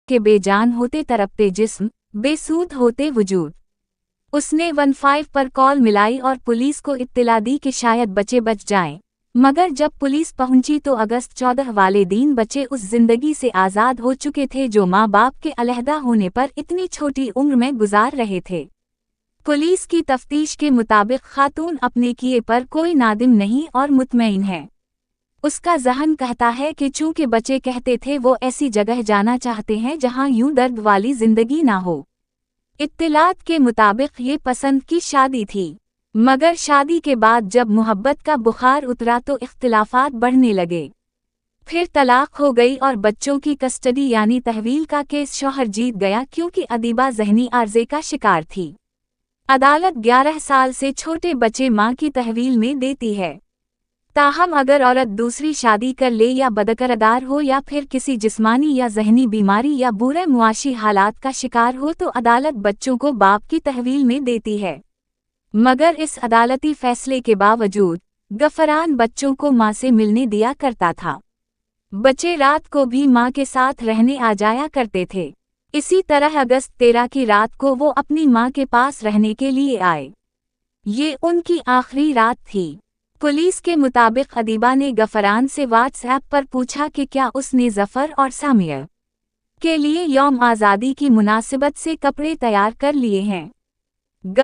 के बेजान होते तड़पते जिस्म, बेसूध होते वजूद। उसने 15 पर कॉल मिलाई और पुलिस को इत्तला दी कि शायद बच्चे बच जाएं। मगर जब पुलिस पहुंची तो अगस्त 14 वाले दिन बच्चे उस जिंदगी से आज़ाद हो चुके थे जो माँ बाप के अलहदा होने पर इतनी छोटी उम्र में गुजार रहे थे। पुलिस की तफ्तीश के मुताबिक खातून अपने किए पर कोई नादिम नहीं और मुतमईन है। उसका ज़हन कहता है कि चूंकि बच्चे कहते थे वो ऐसी जगह जाना चाहते हैं जहां यूं दर्द वाली जिंदगी ना हो। इत्तलात के मुताबिक ये पसंद की शादी थी, मगर शादी के बाद जब मोहब्बत का बुखार उतरा तो इख्तिलाफात बढ़ने लगे। फिर तलाक हो गई और बच्चों की कस्टडी यानी तहवील का केस शौहर जीत गया क्योंकि अदीबा ज़हनी आर्जे का शिकार थी। अदालत 11 साल से छोटे बच्चे मां की तहवील में देती है। ताहम अगर औरत दूसरी शादी कर ले या बदकरार हो या फिर किसी जिस्मानी या ज़हनी बीमारी या बुरे मुआशी हालात का शिकार हो तो अदालत बच्चों को बाप की तहवील में देती है। मगर इस अदालती फैसले के बावजूद गफरान बच्चों को मां से मिलने दिया करता था। बच्चे रात को भी मां के साथ रहने आ जाया करते थे। इसी तरह अगस्त 13 की रात को वो अपनी मां के पास रहने के लिए आए। ये उनकी आखिरी रात थी। पुलिस के मुताबिक अदीबा ने गफरान से व्हाट्सएप पर पूछा कि क्या उसने जफर और सामिया के लिए यौम आज़ादी की मुनासिबत से कपड़े तैयार कर लिए हैं।